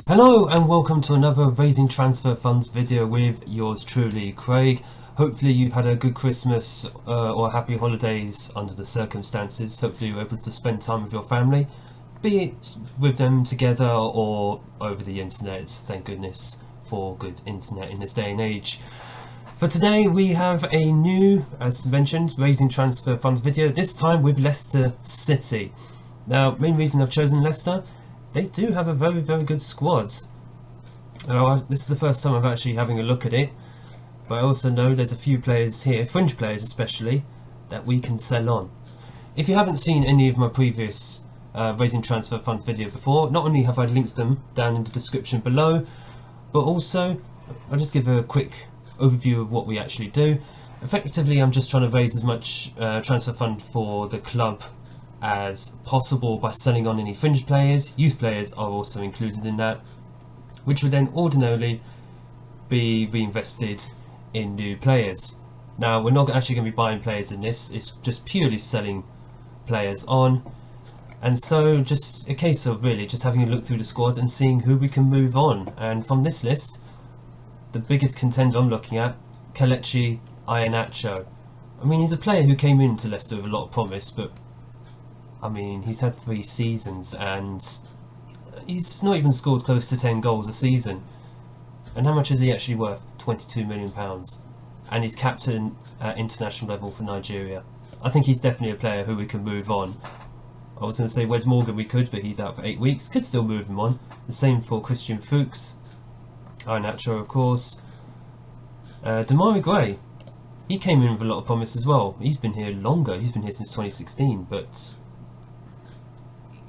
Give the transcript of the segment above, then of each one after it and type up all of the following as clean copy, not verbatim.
Hello and welcome to another Raising Transfer Funds video with yours truly, Craig. Hopefully you've had a good Christmas or happy holidays under the circumstances. Hopefully you're able to spend time with your family, be it with them together or over the internet. Thank goodness for good internet in this day and age. For today we have a new, as mentioned, Raising Transfer Funds video, this time with Leicester City. Now, main reason I've chosen Leicester, they do have a very good squad. This is the first time I'm actually having a look at it, but I also know there's a few players here, fringe players especially, that we can sell on. If you haven't seen any of my previous Raising Transfer Funds video before, not only have I linked them down in the description below, but also I'll just give a quick overview of what we actually do. Effectively, I'm just trying to raise as much transfer fund for the club as possible by selling on any fringe players. Youth players are also included in that, which would then ordinarily be reinvested in new players. Now, we're not actually going to be buying players in this, it's just purely selling players on, and so just a case of really just having a look through the squad and seeing who we can move on. And from this list, the biggest contender I'm looking at, Kelechi Iheanacho. I mean, he's a player who came into Leicester with a lot of promise, but I mean, he's had 3 seasons and he's not even scored close to 10 goals a season. And how much is he actually worth? £22 million. And he's captain at international level for Nigeria. I think he's definitely a player who we can move on. I was going to say Wes Morgan we could, but he's out for 8 weeks. Could still move him on. The same for Christian Fuchs. Iheanacho, of course. Demarai Gray. He came in with a lot of promise as well. He's been here longer. He's been here since 2016, but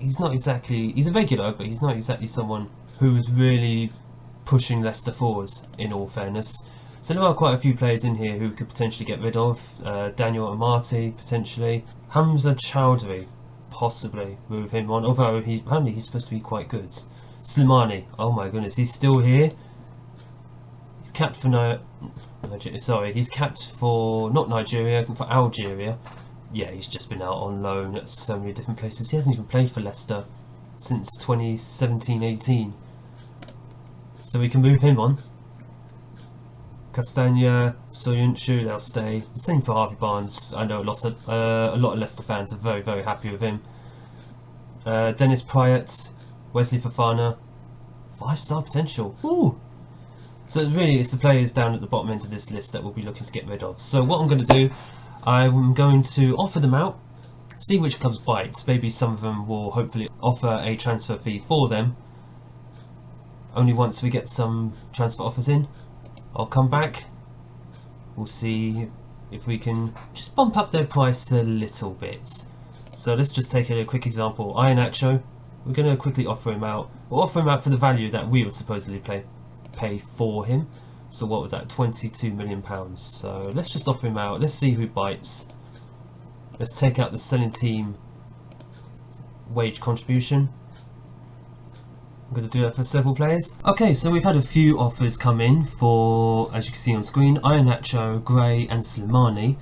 he's not exactly, he's a regular, but he's not exactly someone who is really pushing Leicester forwards, in all fairness. So there are quite a few players in here who we could potentially get rid of. Daniel Amati, potentially. Hamza Chowdhury, possibly move him on, although apparently he's supposed to be quite good. Slimani, oh my goodness, he's still here. He's capped for he's capped for, not Nigeria, for Algeria. Yeah, he's just been out on loan at so many different places. He hasn't even played for Leicester since 2017-18. So we can move him on. Castagna, Soyuncu, they'll stay. The same for Harvey Barnes. I know a lot of Leicester fans are very happy with him. Dennis Pryatt, Wesley Fofana, 5-star potential. Ooh! So really it's the players down at the bottom end of this list that we'll be looking to get rid of. So what I'm going to do, I'm going to offer them out, see which clubs bites. Maybe some of them will hopefully offer a transfer fee for them. Only once we get some transfer offers in, I'll come back. We'll see if we can just bump up their price a little bit. So let's just take a quick example. Iheanacho, we're going to quickly offer him out. We'll offer him out for the value that we would supposedly pay for him. So what was that? £22 million. So let's just offer him out. Let's see who bites. Let's take out the selling team wage contribution. I'm going to do that for several players. Okay, so we've had a few offers come in for, as you can see on screen, Iheanacho, Gray and Slimani.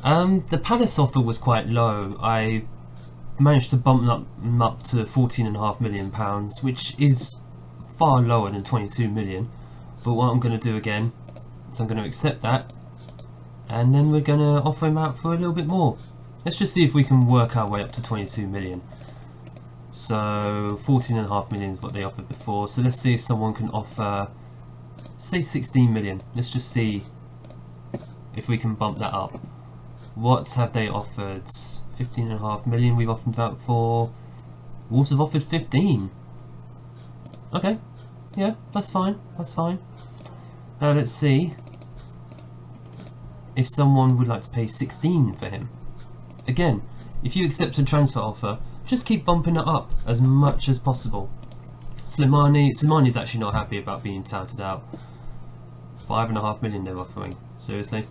The Palace offer was quite low. I managed to bump them up to £14.5 million, which is far lower than 22 million. But what I'm going to do again is I'm going to accept that, and then we're going to offer him out for a little bit more. Let's just see if we can work our way up to 22 million. So 14.5 million is what they offered before. So let's see if someone can offer, say, 16 million. Let's just see if we can bump that up. What have they offered? 15.5 million we've offered that for. Wolves have offered 15. Okay, yeah, that's fine, that's fine. Now let's see if someone would like to pay 16 for him. Again, if you accept a transfer offer, just keep bumping it up as much as possible. Slimani's actually not happy about being touted out. 5.5 million they're offering. Seriously?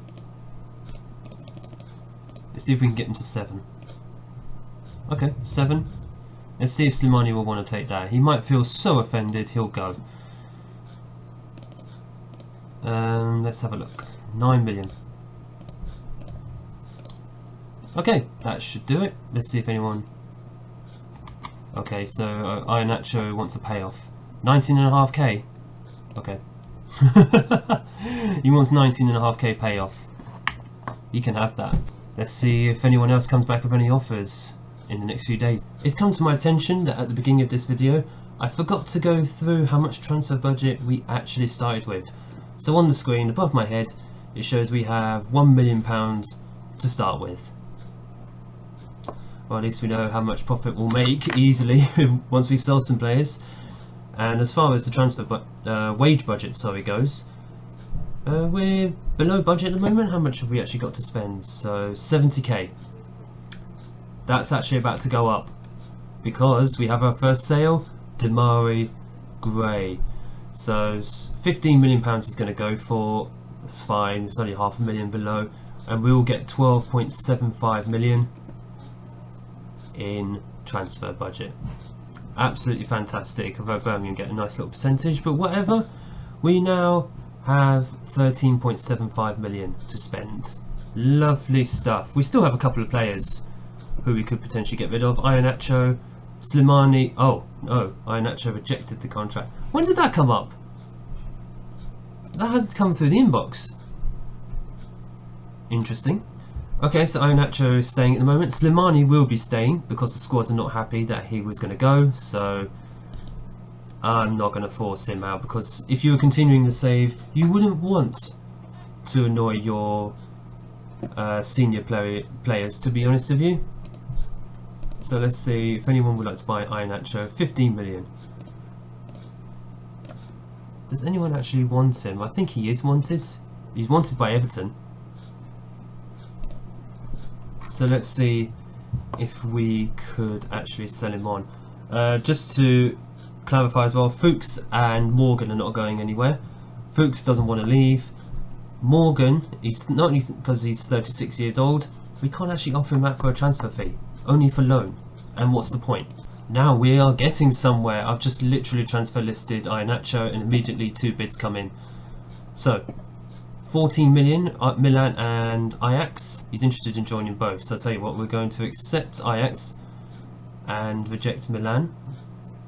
Let's see if we can get them to 7. Okay, 7. Let's see if Slimani will want to take that. He might feel so offended he'll go. Let's have a look. 9 million. Okay, that should do it. Let's see if anyone... Okay, so Iheanacho wants a payoff. 19.5k. Okay. He wants 19.5k payoff. You can have that. Let's see if anyone else comes back with any offers in the next few days. It's come to my attention that at the beginning of this video I forgot to go through how much transfer budget we actually started with. So on the screen above my head it shows we have £1 million to start with. Well, at least we know how much profit we'll make easily once we sell some players. And as far as the transfer wage budget goes, we're below budget at the moment. How much have we actually got to spend? So 70k. That's actually about to go up because we have our first sale, Damari Gray. So £15 million is going to go for. That's fine. It's only $500,000 below, and we will get 12.75 million in transfer budget. Absolutely fantastic. Although Birmingham get a nice little percentage, but whatever. We now have 13.75 million to spend. Lovely stuff. We still have a couple of players who we could potentially get rid of. Iheanacho, Slimani. Oh no, Iheanacho rejected the contract. When did that come up? That hasn't come through the inbox. Interesting. Okay, so Iheanacho is staying at the moment. Slimani will be staying because the squad are not happy that he was going to go, so I'm not going to force him out, because if you were continuing the save, you wouldn't want to annoy your senior players, to be honest with you. So let's see if anyone would like to buy Iheanacho. 15 million. Does anyone actually want him? I think he is wanted. He's wanted by Everton. So let's see if we could actually sell him on. Just to clarify as well, Fuchs and Morgan are not going anywhere. Fuchs doesn't want to leave. Morgan, he's not only because he's 36 years old, we can't actually offer him out for a transfer fee, only for loan. And what's the point? Now we are getting somewhere. I've just literally transfer listed Iheanacho and immediately 2 bids come in. So 14 million, Milan and Ajax. He's interested in joining both, so I'll tell you what, we're going to accept Ajax and reject Milan.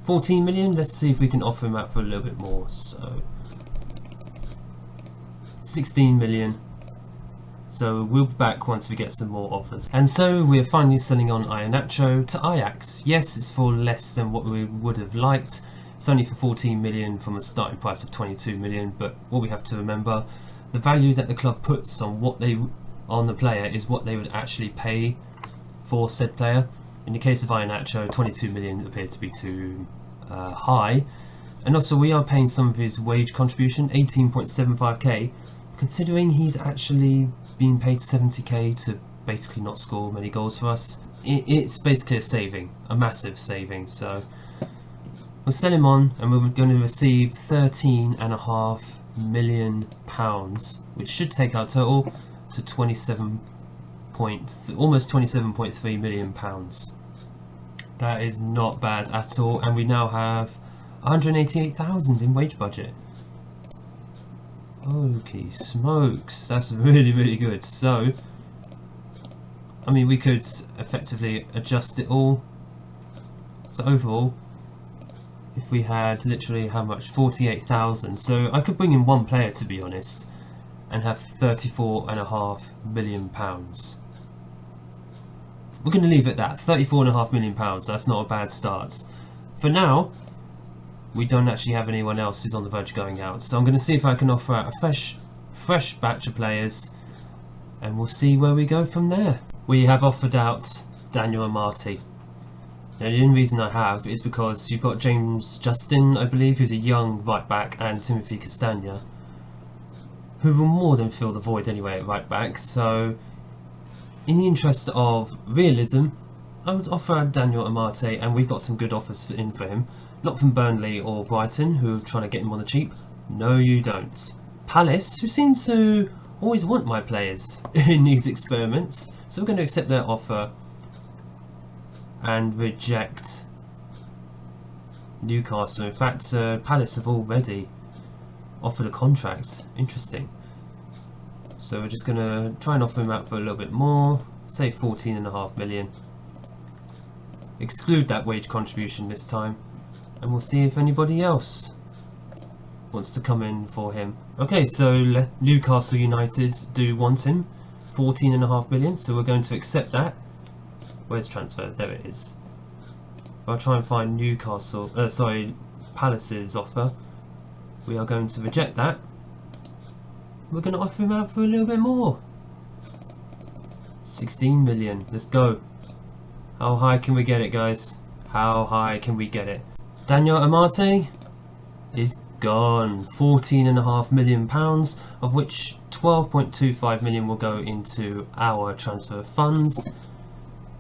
14 million, let's see if we can offer him out for a little bit more. So 16 million. So we'll be back once we get some more offers. And so we're finally selling on Iheanacho to Ajax. Yes, it's for less than what we would have liked. It's only for 14 million from a starting price of 22 million, but what we have to remember, the value that the club puts on the player is what they would actually pay for said player. In the case of Iheanacho, 22 million appeared to be too high, and also we are paying some of his wage contribution, 18.75k, considering he's actually being paid 70k to basically not score many goals for us. It's basically a saving, a massive saving. So we'll sell him on, and we're going to receive £13.5 million, which should take our total to almost 27.3 million pounds. That is not bad at all, and we now have 188,000 in wage budget. Okay, smokes, that's really good. So I mean, we could effectively adjust it all. So overall, if we had literally how much, 48,000, so I could bring in one player, to be honest, and have 34.5 million pounds. We're going to leave it at that, 34.5 million pounds. That's not a bad start. For now, we don't actually have anyone else who's on the verge of going out, so I'm going to see if I can offer out a fresh batch of players, and we'll see where we go from there. We have offered out Daniel Amati. Now, the only reason I have is because you've got James Justin, I believe, who's a young right back, and Timothy Castagna, who will more than fill the void anyway at right back. So in the interest of realism, I would offer out Daniel Amati, and we've got some good offers in for him. Not from Burnley or Brighton, who are trying to get him on the cheap. No, you don't. Palace, who seem to always want my players in these experiments. So we're going to accept their offer and reject Newcastle. In fact, Palace have already offered a contract. Interesting. So we're just going to try and offer him out for a little bit more. Say 14.5 million. Exclude that wage contribution this time. and we'll see if anybody else wants to come in for him. Okay, so Newcastle United do want him, 14.5 million, so we're going to accept that. Where's transfer? There it is. If I try and find Palace's offer, we are going to reject that. We're going to offer him out for a little bit more. 16 million. Let's go. How high can we get it, guys? How high can we get it? Daniel Amate is gone. £14.5 million, of which 12.25 million will go into our transfer funds.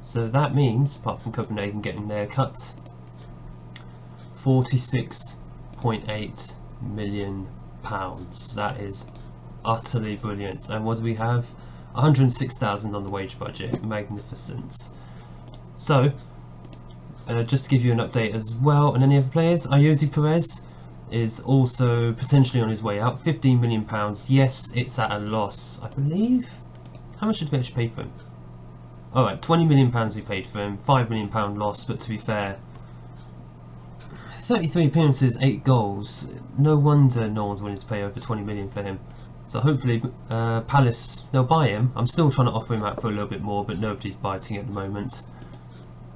So that means, apart from Copenhagen getting their cut, £46.8 million. That is utterly brilliant. And what do we have? 106,000 on the wage budget. Magnificent. So, just to give you an update as well on any other players, Ayoze Perez is also potentially on his way out. £15 million. Yes, it's at a loss, I believe. How much did we actually pay for him? Alright, £20 million we paid for him, £5 million loss, but to be fair, 33 appearances, 8 goals. No wonder no one's willing to pay over 20 million for him. So hopefully Palace, they'll buy him. I'm still trying to offer him out for a little bit more, but nobody's biting at the moment.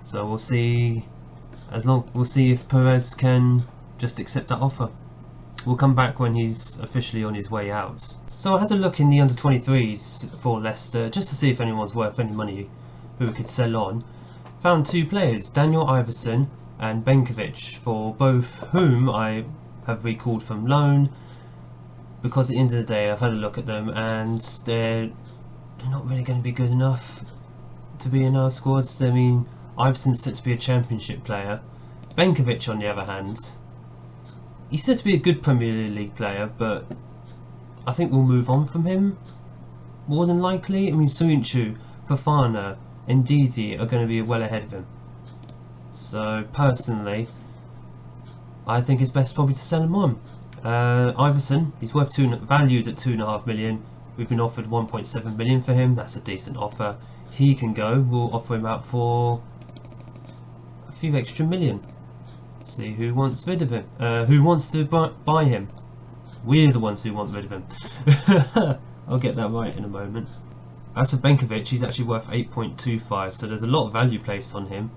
So we'll see. We'll see if Perez can just accept that offer. We'll come back when he's officially on his way out. So I had a look in the under-23s for Leicester just to see if anyone's worth any money who we could sell on. Found 2 players, Daniel Iverson and Benkovic, for both whom I have recalled from loan, because at the end of the day I've had a look at them and they're not really going to be good enough to be in our squads. I mean, Iverson's set to be a championship player. Benkovic, on the other hand, he's said to be a good Premier League player, but I think we'll move on from him more than likely. I mean, Soyuncu, Fofana and Ndidi are going to be well ahead of him. So personally, I think it's best probably to sell him on. Iverson, he's valued at 2.5 million. We've been offered 1.7 million for him. That's a decent offer. He can go. We'll offer him out for a few extra million. See who wants rid of him. Who wants to buy him? We're the ones who want rid of him. I'll get that right in a moment. As for Benkovic, he's actually worth 8.25, so there's a lot of value placed on him.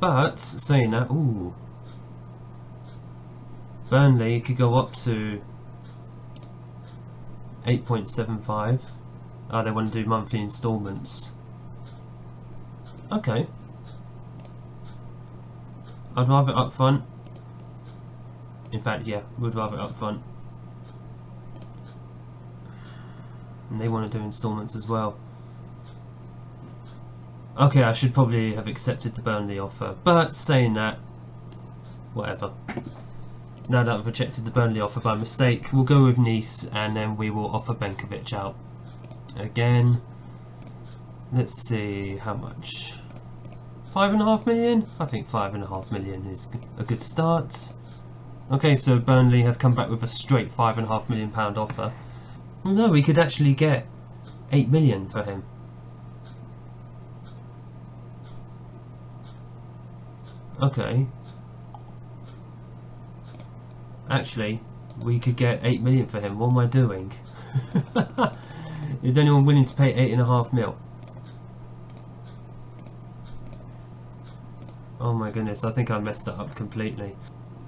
But saying that, ooh, Burnley could go up to 8.75. Oh, they want to do monthly instalments. Okay. I'd rather up front. In fact, yeah, would rather up front. And they want to do instalments as well. Okay, I should probably have accepted the Burnley offer, but saying that, whatever. Now that I've rejected the Burnley offer by mistake, we'll go with Nice and then we will offer Benkovic out. Again, let's see how much. 5.5 million? I think 5.5 million is a good start. Okay, so Burnley have come back with a straight £5.5 million offer. No, we could actually get 8 million for him. Okay. Actually, we could get 8 million for him. What am I doing? Is anyone willing to pay 8.5 mil? Oh my goodness, I think I messed that up completely.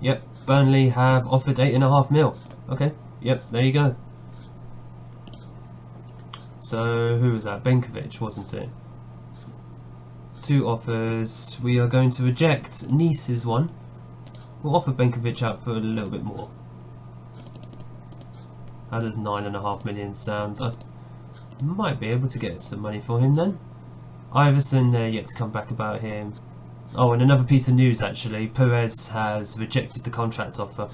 Yep, Burnley have offered 8.5 mil. Okay, yep, there you go. So, who was that? Benkovic, wasn't it? 2 offers. We are going to reject Nice's one. We'll offer Benkovic out for a little bit more. How does 9.5 million sound? I might be able to get some money for him then. Iverson, yet to come back about him. Oh, and another piece of news actually. Perez has rejected the contract offer.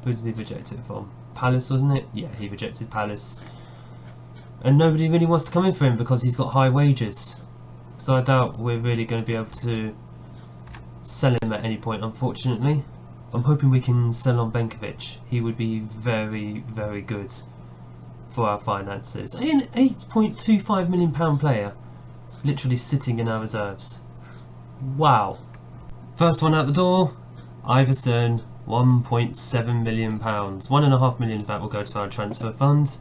Who did he reject it from? Palace, wasn't it? Yeah, he rejected Palace. And nobody really wants to come in for him because he's got high wages. So I doubt we're really going to be able to sell him at any point, unfortunately. I'm hoping we can sell on Benkovic. He would be very, very good for our finances. An £8.25 million player literally sitting in our reserves. Wow. First one out the door. Iverson, £1.7 million. £1.5 million of that will go to our transfer fund,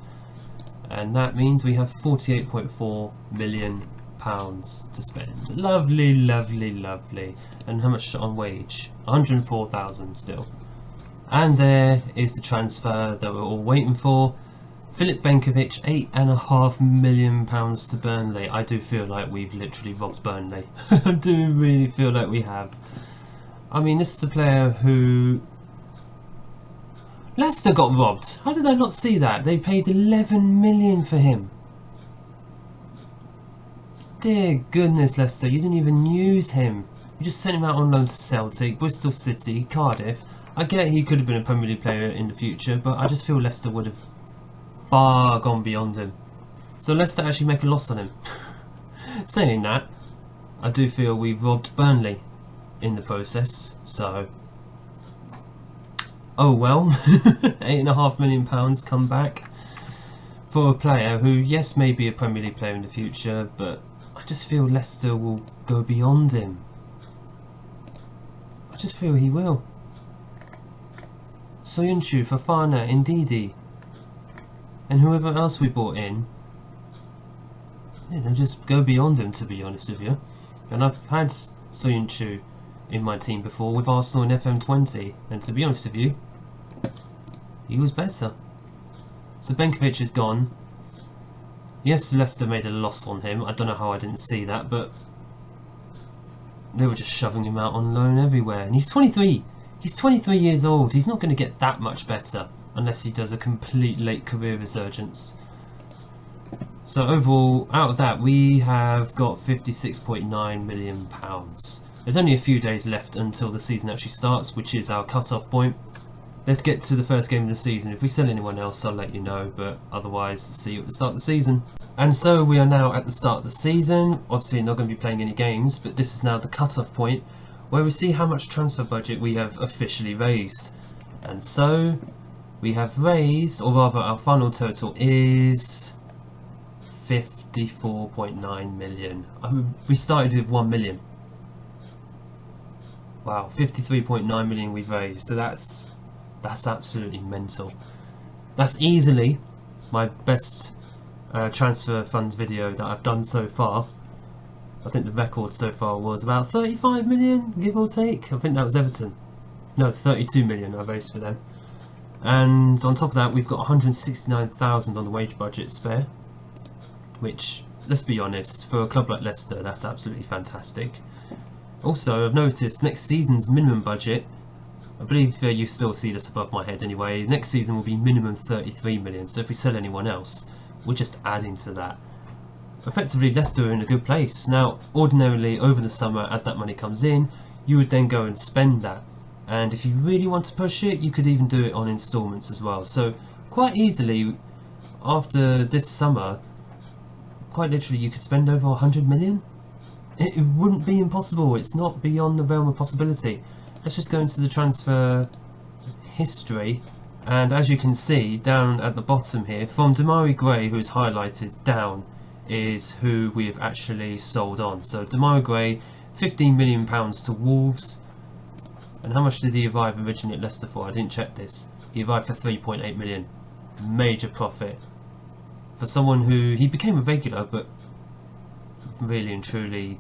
and that means we have £48.4 million to spend. Lovely, lovely, lovely. And how much on wage? 104,000 still. And there is the transfer that we're all waiting for. Filip Benkovic, £8.5 million to Burnley. I do feel like we've literally robbed Burnley. I do really feel like we have. I mean, this is a player who... Leicester got robbed. How did I not see that? They paid 11 million for him. Dear goodness, Leicester, you didn't even use him. You just sent him out on loan to Celtic, Bristol City, Cardiff. I get he could have been a Premier League player in the future, but I just feel Leicester would have far gone beyond him. So Leicester actually make a loss on him. Saying that, I do feel we've robbed Burnley in the process, so... Oh well. £8.5 million come back for a player who, yes, may be a Premier League player in the future, but I just feel Leicester will go beyond him. I just feel he will. Soyuncu, Fofana, Ndidi, and whoever else we brought in, they'll just go beyond him, to be honest with you. And I've had Soyuncu in my team before with Arsenal in FM20, and to be honest with you, he was better. So Benkovic is gone. Yes, Leicester made a loss on him. I don't know how I didn't see that, but they were just shoving him out on loan everywhere. And he's 23. He's 23 years old. He's not going to get that much better unless he does a complete late career resurgence. So overall, out of that, we have got £56.9 million. There's only a few days left until the season actually starts, which is our cut-off point. Let's get to the first game of the season. If we sell anyone else, I'll let you know, but otherwise, see you at the start of the season. And so we are now at the start of the season. Obviously not going to be playing any games, but this is now the cut-off point where we see how much transfer budget we have officially raised. And so we have raised, or rather our final total is 54.9 million. We started with 1 million. Wow, 53.9 million we've raised. So that's absolutely mental. That's easily my best transfer funds video that I've done so far. I think the record so far was about 35 million, give or take. I think that was Everton. No, 32 million I raised for them. And on top of that, we've got 169,000 on the wage budget spare, which, let's be honest, for a club like Leicester, that's absolutely fantastic. Also, I've noticed next season's minimum budget, I believe you still see this above my head anyway, next season will be minimum 33 million, so if we sell anyone else, we're just adding to that. Effectively, Leicester are in a good place. Now, ordinarily, over the summer, as that money comes in, you would then go and spend that. And if you really want to push it, you could even do it on instalments as well. So, quite easily, after this summer, quite literally, you could spend over 100 million. It wouldn't be impossible. It's not beyond the realm of possibility. Let's just go into the transfer history. And as you can see, down at the bottom here, from Demarai Gray, who is highlighted down, is who we have actually sold on. So Demarai Gray, £15 million to Wolves. And how much did he arrive originally at Leicester for? I didn't check this. He arrived for 3.8 million. Major profit. For someone who, he became a regular, but really and truly,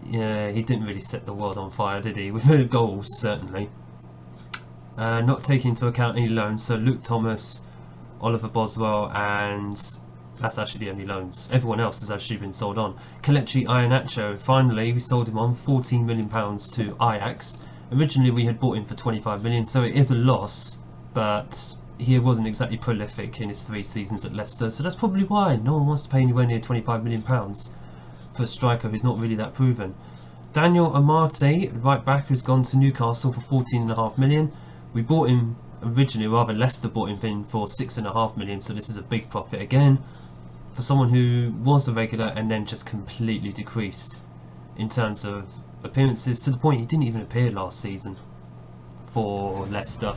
yeah, he didn't really set the world on fire, did he? With goals, certainly. Not taking into account any loans, so Luke Thomas, Oliver Boswell, and that's actually the only loans. Everyone else has actually been sold on. Kelechi Iheanacho, finally, we sold him on £14 million to Ajax. Originally we had bought him for 25 million, so it is a loss, but he wasn't exactly prolific in his 3 seasons at Leicester, so that's probably why no one wants to pay anywhere near £25 million for a striker who's not really that proven. Daniel Amate, right back, who's gone to Newcastle for 14.5 million. We bought him originally, rather Leicester bought him in for 6.5 million, so this is a big profit again for someone who was a regular and then just completely decreased in terms of appearances, to the point he didn't even appear last season for Leicester.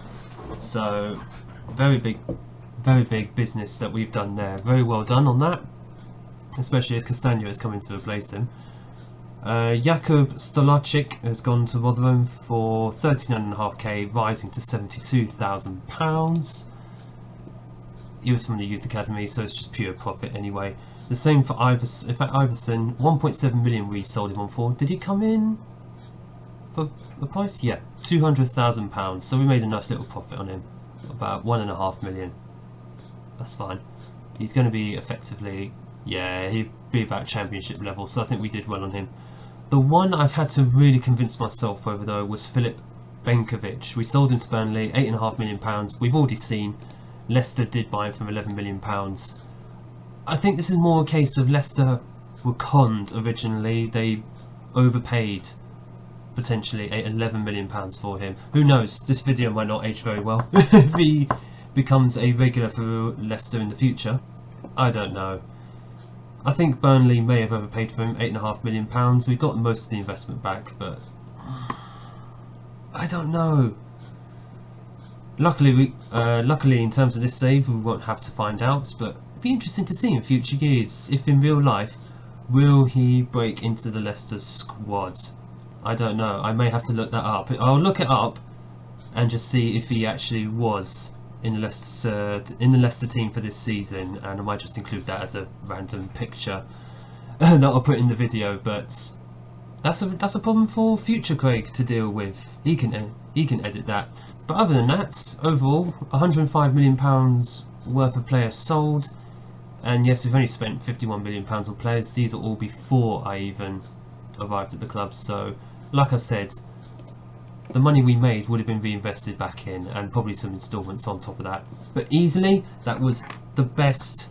very big business that we've done there. Very well done on that, especially as Castagno is coming to replace him. Jakub Stolarczyk has gone to Rotherham for £39.5k, rising to £72,000. He was from the youth academy, so it's just pure profit anyway. The same for Iverson. In fact, Iverson, 1.7 million we sold him on for. Did he come in for the price? Yeah, £200,000. So we made a nice little profit on him, about 1.5 million. That's fine. He's going to be effectively, yeah, he'd be about championship level. So I think we did well on him. The one I've had to really convince myself over though was Filip Benkovic. We sold him to Burnley, £8.5 million. We've already seen Leicester did buy him from £11 million. I think this is more a case of Leicester were conned originally. They overpaid potentially £11 million for him. Who knows, this video might not age very well if he becomes a regular for Leicester in the future. I don't know. I think Burnley may have overpaid for him, £8.5 million. We got most of the investment back, but I don't know. Luckily, in terms of this save, we won't have to find out, but it'd be interesting to see in future years if in real life will he break into the Leicester squad. I don't know. I may have to look that up. I'll look it up and just see if he actually was in the Leicester team for this season, and I might just include that as a random picture that I'll put in the video. But that's a problem for future Craig to deal with. He can edit that. But other than that, overall, £105 million worth of players sold, and yes, we've only spent £51 million on players. These are all before I even arrived at the club. So, like I said, the money we made would have been reinvested back in, and probably some instalments on top of that. But easily, that was the best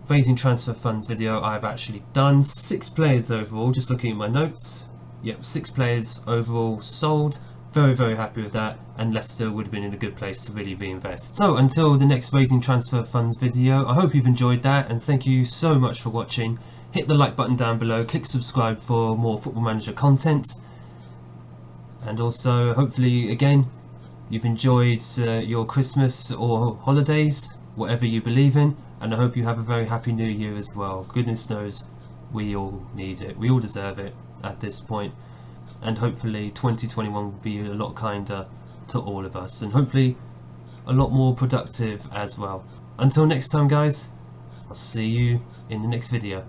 raising transfer funds video I've actually done. 6 players overall, just looking at my notes. Yep, 6 players overall sold. Very, very happy with that, and Leicester would have been in a good place to really reinvest. So until the next raising transfer funds video, I hope you've enjoyed that, and thank you so much for watching. Hit the like button down below, click subscribe for more Football Manager content, and also hopefully again you've enjoyed your Christmas or holidays, whatever you believe in, and I hope you have a very happy new year as well. Goodness knows we all need it, we all deserve it at this point. And hopefully 2021 will be a lot kinder to all of us, and hopefully a lot more productive as well. Until next time guys, I'll see you in the next video.